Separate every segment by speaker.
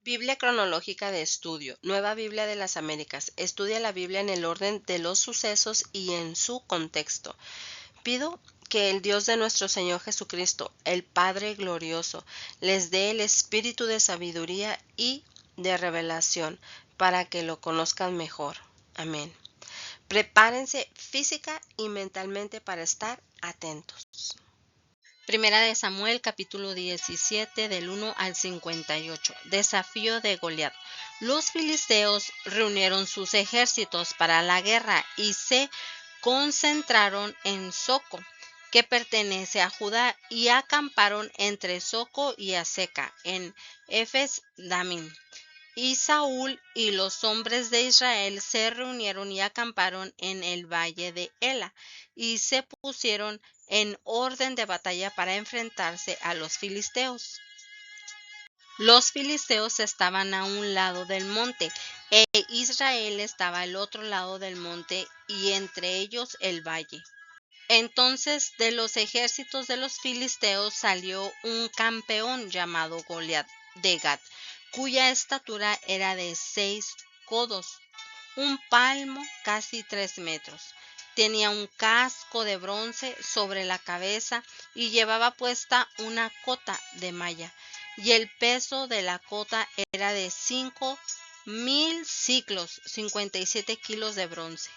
Speaker 1: Biblia cronológica de estudio, Nueva Biblia de las Américas. Estudia la Biblia en el orden de los sucesos y en su contexto. Pido que el Dios de nuestro Señor Jesucristo, el Padre glorioso, les dé el espíritu de sabiduría y de revelación para que lo conozcan mejor. Amén. Prepárense física y mentalmente para estar atentos. Primera de Samuel, capítulo 17, del 1 al 58. Desafío de Goliat. Los filisteos reunieron sus ejércitos para la guerra y se concentraron en Soco, que pertenece a Judá, y acamparon entre Soco y Aseca, en Efes Damim. Y Saúl y los hombres de Israel se reunieron y acamparon en el valle de Ela, y se pusieron en orden de batalla para enfrentarse a los filisteos. Los filisteos estaban a un lado del monte, e Israel estaba al otro lado del monte, y entre ellos el valle. Entonces de los ejércitos de los filisteos salió un campeón llamado Goliat de Gat, cuya estatura era de 6 codos, un palmo, casi 3 metros. Tenía un casco de bronce sobre la cabeza y llevaba puesta una cota de malla, y el peso de la cota era de 5.000 siclos, 57 kilos de bronce.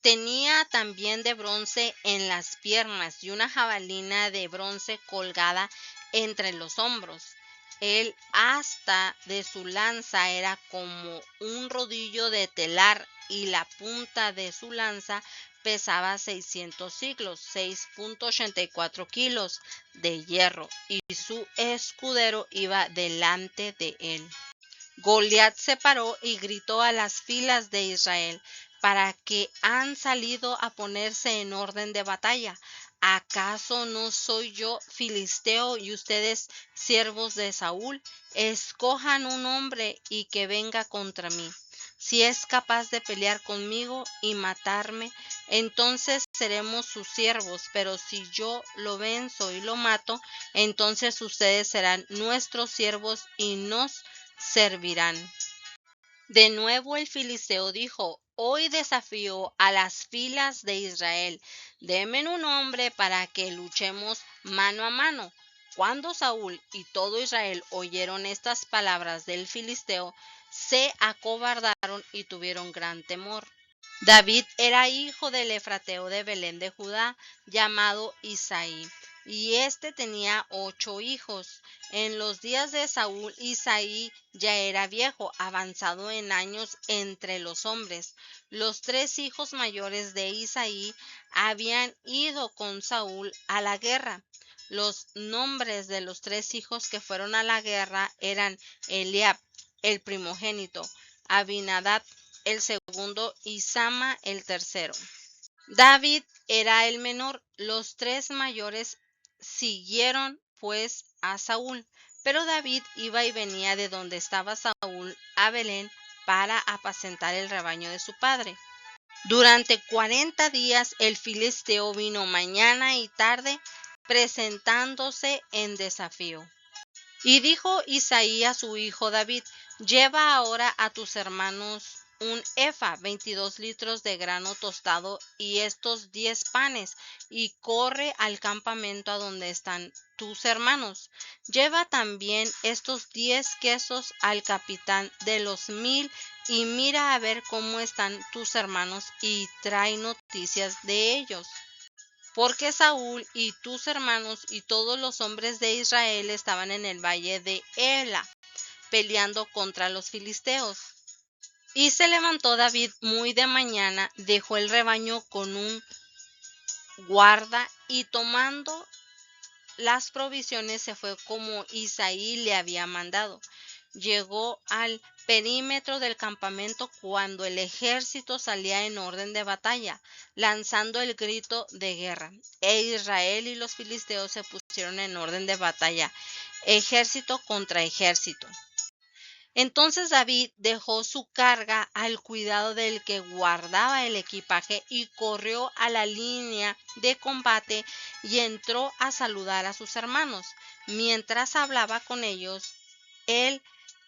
Speaker 1: Tenía también de bronce en las piernas y una jabalina de bronce colgada entre los hombros. El asta de su lanza era como un rodillo de telar, y la punta de su lanza pesaba 600 siclos, 6.84 kilos de hierro, y su escudero iba delante de él. Goliat se paró y gritó a las filas de Israel: ¿para qué han salido a ponerse en orden de batalla? ¿Acaso no soy yo filisteo y ustedes siervos de Saúl? Escojan un hombre y que venga contra mí. Si es capaz de pelear conmigo y matarme, entonces seremos sus siervos, pero si yo lo venzo y lo mato, entonces ustedes serán nuestros siervos y nos servirán. De nuevo el filisteo dijo: hoy desafío a las filas de Israel, denme un hombre para que luchemos mano a mano. Cuando Saúl y todo Israel oyeron estas palabras del filisteo, se acobardaron y tuvieron gran temor. David era hijo del efrateo de Belén de Judá, llamado Isaí, y éste tenía 8 hijos. En los días de Saúl, Isaí ya era viejo, avanzado en años entre los hombres. Los 3 hijos mayores de Isaí habían ido con Saúl a la guerra. Los nombres de los 3 hijos que fueron a la guerra eran Eliab, el primogénito, Abinadab, el segundo, y Sama, el tercero. David era el menor. Los 3 mayores siguieron pues a Saúl, pero David iba y venía de donde estaba Saúl a Belén para apacentar el rebaño de su padre. Durante 40 días el filisteo vino mañana y tarde, presentándose en desafío. Y dijo Isaí a su hijo David: lleva ahora a tus hermanos un efa, 22 litros de grano tostado, y estos 10 panes, y corre al campamento a donde están tus hermanos. Lleva también estos 10 quesos al capitán de los 1000, y mira a ver cómo están tus hermanos, y trae noticias de ellos. Porque Saúl y tus hermanos y todos los hombres de Israel estaban en el valle de Ela, peleando contra los filisteos. Y se levantó David muy de mañana, dejó el rebaño con un guarda, y tomando las provisiones se fue como Isaí le había mandado. Llegó al perímetro del campamento cuando el ejército salía en orden de batalla, lanzando el grito de guerra. E Israel y los filisteos se pusieron en orden de batalla, ejército contra ejército. Entonces David dejó su carga al cuidado del que guardaba el equipaje y corrió a la línea de combate y entró a saludar a sus hermanos. Mientras hablaba con ellos, el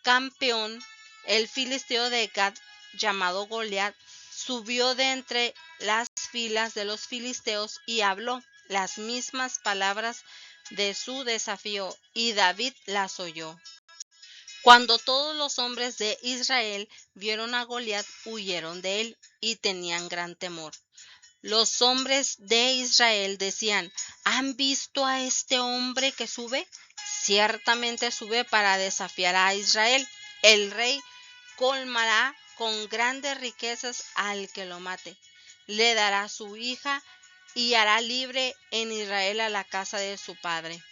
Speaker 1: campeón, el filisteo de Gad, llamado Goliat, subió de entre las filas de los filisteos y habló las mismas palabras de su desafío, y David las oyó. Cuando todos los hombres de Israel vieron a Goliat, huyeron de él y tenían gran temor. Los hombres de Israel decían: ¿Han visto a este hombre que sube? Ciertamente sube para desafiar a Israel. El rey colmará con grandes riquezas al que lo mate. Le dará su hija y hará libre en Israel a la casa de su padre.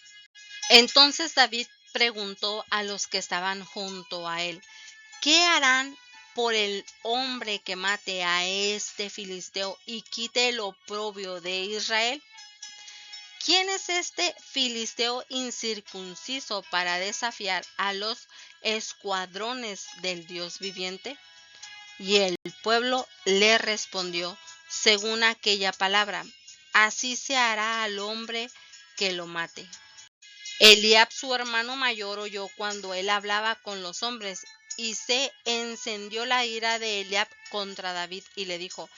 Speaker 1: Entonces David preguntó a los que estaban junto a él: ¿qué harán por el hombre que mate a este filisteo y quite el oprobio de Israel? ¿Quién es este filisteo incircunciso para desafiar a los escuadrones del Dios viviente? Y el pueblo le respondió según aquella palabra: así se hará al hombre que lo mate. Eliab, su hermano mayor, oyó cuando él hablaba con los hombres, y se encendió la ira de Eliab contra David, y le dijo: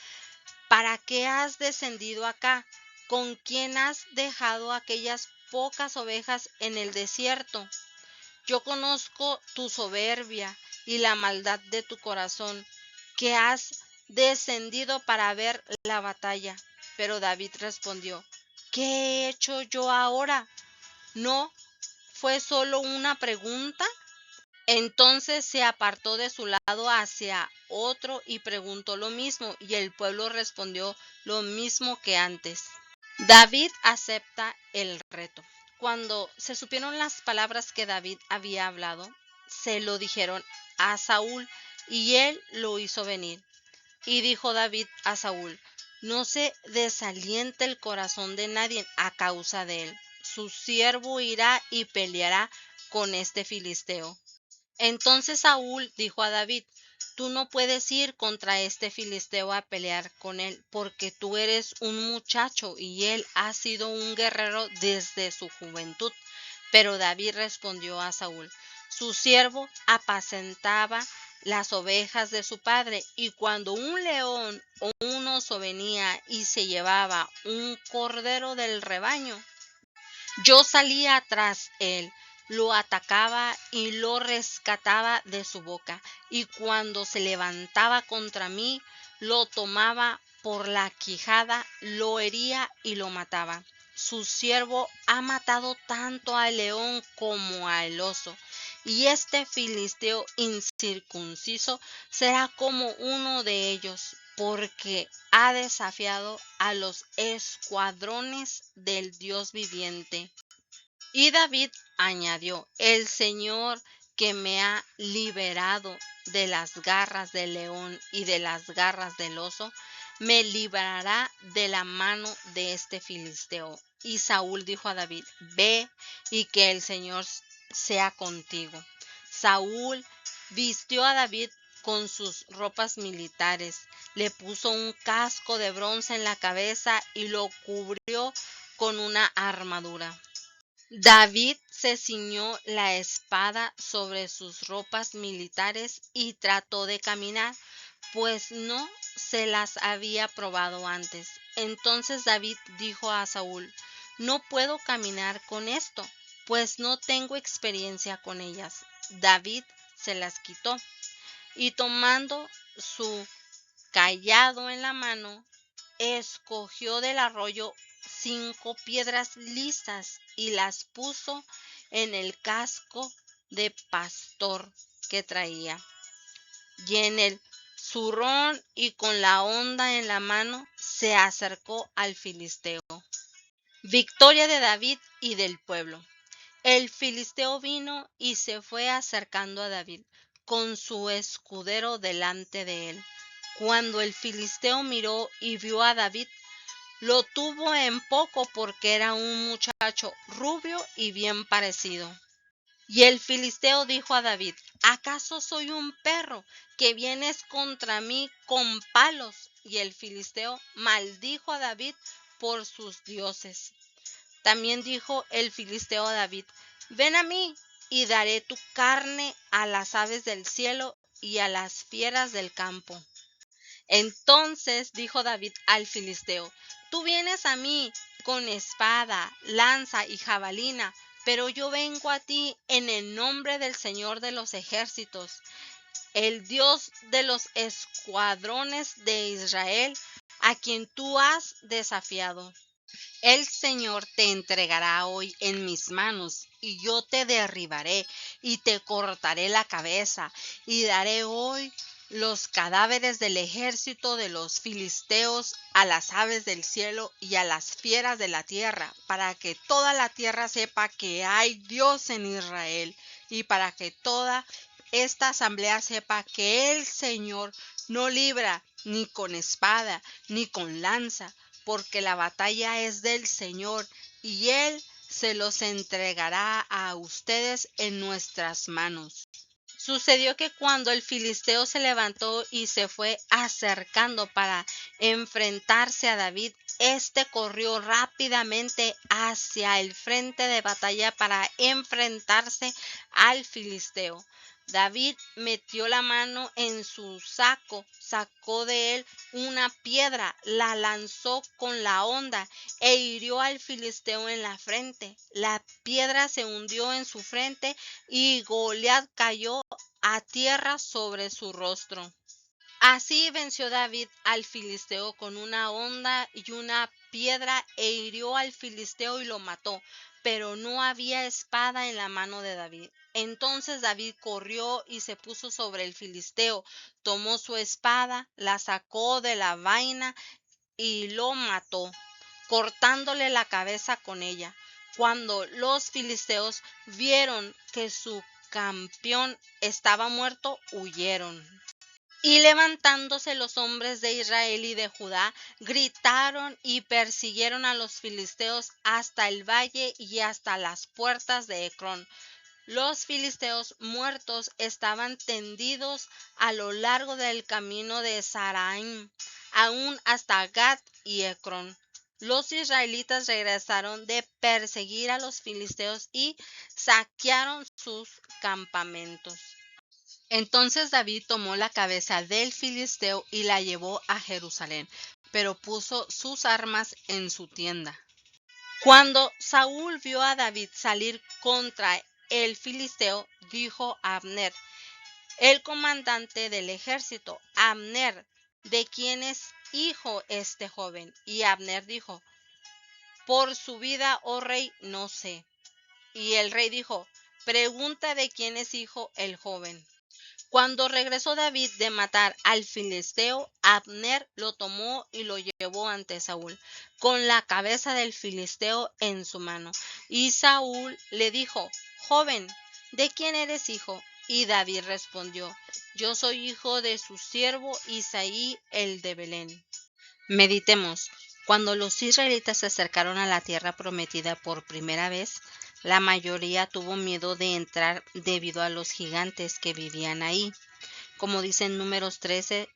Speaker 1: ¿para qué has descendido acá? ¿Con quién has dejado aquellas pocas ovejas en el desierto? Yo conozco tu soberbia y la maldad de tu corazón, que has descendido para ver la batalla. Pero David respondió: ¿qué he hecho yo ahora? ¿No fue solo una pregunta? Entonces se apartó de su lado hacia otro y preguntó lo mismo, y el pueblo respondió lo mismo que antes. David acepta el reto. Cuando se supieron las palabras que David había hablado, se lo dijeron a Saúl, y él lo hizo venir. Y dijo David a Saúl: no se desaliente el corazón de nadie a causa de él. Su siervo irá y peleará con este filisteo. Entonces Saúl dijo a David: tú no puedes ir contra este filisteo a pelear con él, porque tú eres un muchacho y él ha sido un guerrero desde su juventud. Pero David respondió a Saúl: su siervo apacentaba las ovejas de su padre, y cuando un león o un oso venía y se llevaba un cordero del rebaño, yo salía tras él, lo atacaba y lo rescataba de su boca, y cuando se levantaba contra mí, lo tomaba por la quijada, lo hería y lo mataba. Su siervo ha matado tanto al león como al oso, y este filisteo incircunciso será como uno de ellos, porque ha desafiado a los escuadrones del Dios viviente. Y David añadió: el Señor, que me ha liberado de las garras del león y de las garras del oso, me librará de la mano de este filisteo. Y Saúl dijo a David: ve, y que el Señor sea contigo. Saúl vistió a David con sus ropas militares, le puso un casco de bronce en la cabeza y lo cubrió con una armadura. David se ciñó la espada sobre sus ropas militares y trató de caminar, pues no se las había probado antes. Entonces David dijo a Saúl: no puedo caminar con esto, pues no tengo experiencia con ellas. David se las quitó, y tomando su cayado en la mano, escogió del arroyo 5 piedras lisas y las puso en el casco de pastor que traía. Y en el zurrón y con la honda en la mano se acercó al filisteo. Victoria de David y del pueblo. El filisteo vino y se fue acercando a David, con su escudero delante de él. Cuando el filisteo miró y vio a David, lo tuvo en poco, porque era un muchacho rubio y bien parecido. Y el filisteo dijo a David: ¿acaso soy un perro que vienes contra mí con palos? Y el filisteo maldijo a David por sus dioses. También dijo el filisteo a David: ven a mí,
Speaker 2: y daré tu carne a las aves del cielo y a las fieras del campo. Entonces dijo David al filisteo: Tú vienes a mí con espada, lanza y jabalina, pero yo vengo a ti en el nombre del Señor de los ejércitos, el Dios de los escuadrones de Israel, a quien tú has desafiado. El Señor te entregará hoy en mis manos, y yo te derribaré y te cortaré la cabeza, y daré hoy los cadáveres del ejército de los filisteos a las aves del cielo y a las fieras de la tierra, para que toda la tierra sepa que hay Dios en Israel, y para que toda esta asamblea sepa que el Señor no libra ni con espada ni con lanza, porque la batalla es del Señor, y Él se los entregará a ustedes en nuestras manos. Sucedió que cuando el filisteo se levantó y se fue acercando para enfrentarse a David, éste corrió rápidamente hacia el frente de batalla para enfrentarse al filisteo. David metió la mano en su saco, sacó de él una piedra, la lanzó con la honda e hirió al filisteo en la frente. La piedra se hundió en su frente y Goliat cayó a tierra sobre su rostro. Así venció David al filisteo con una honda y una piedra e hirió al filisteo y lo mató, pero no había espada en la mano de David. Entonces David corrió y se puso sobre el filisteo, tomó su espada, la sacó de la vaina y lo mató, cortándole la cabeza con ella. Cuando los filisteos vieron que su campeón estaba muerto, huyeron. Y levantándose los hombres de Israel y de Judá, gritaron y persiguieron a los filisteos hasta el valle y hasta las puertas de Ecrón. Los filisteos muertos estaban tendidos a lo largo del camino de Saraim, aún hasta Gat y Ecrón. Los israelitas regresaron de perseguir a los filisteos y saquearon sus campamentos. Entonces David tomó la cabeza del filisteo y la llevó a Jerusalén, pero puso sus armas en su tienda. Cuando Saúl vio a David salir contra el filisteo, dijo a Abner, el comandante del ejército: Abner, ¿de quién es hijo este joven? Y Abner dijo: Por su vida, oh rey, no sé. Y el rey dijo: Pregunta de quién es hijo el joven. Cuando regresó David de matar al filisteo, Abner lo tomó y lo llevó ante Saúl, con la cabeza del filisteo en su mano. Y Saúl le dijo: Joven, ¿de quién eres hijo? Y David respondió: Yo soy hijo de su siervo Isaí el de Belén. Meditemos. Cuando los israelitas se acercaron a la tierra prometida por primera vez, la mayoría tuvo miedo de entrar debido a los gigantes que vivían ahí. Como dice en Números 13,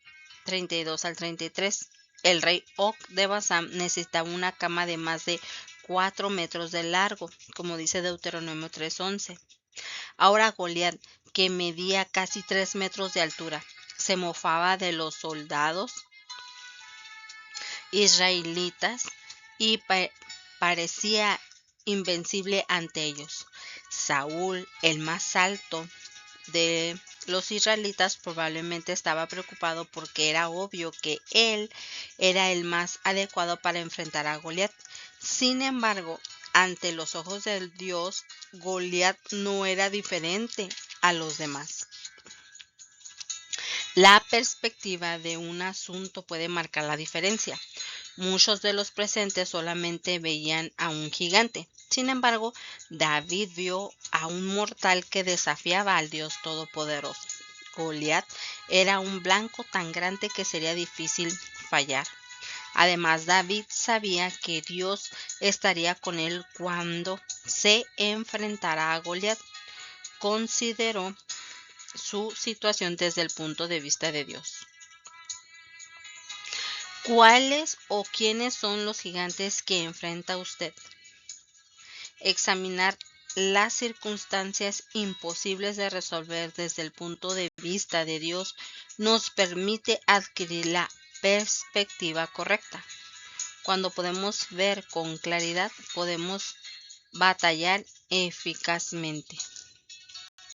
Speaker 2: 32 al 33, el rey Og de Basán necesitaba una cama de más de 4 metros de largo, como dice Deuteronomio 3:11. Ahora Goliat, que medía casi 3 metros de altura, se mofaba de los soldados israelitas y parecía invencible ante ellos. Saúl, el más alto de los israelitas, probablemente estaba preocupado porque era obvio que él era el más adecuado para enfrentar a Goliat. Sin embargo, ante los ojos del Dios, Goliat no era diferente a los demás. La perspectiva de un asunto puede marcar la diferencia. Muchos de los presentes solamente veían a un gigante. Sin embargo, David vio a un mortal que desafiaba al Dios Todopoderoso. Goliat era un blanco tan grande que sería difícil fallar. Además, David sabía que Dios estaría con él cuando se enfrentara a Goliat. Consideró su situación desde el punto de vista de Dios. ¿Cuáles o quiénes son los gigantes que enfrenta usted? Examinar las circunstancias imposibles de resolver desde el punto de vista de Dios nos permite adquirir la perspectiva correcta. Cuando podemos ver con claridad, podemos batallar eficazmente.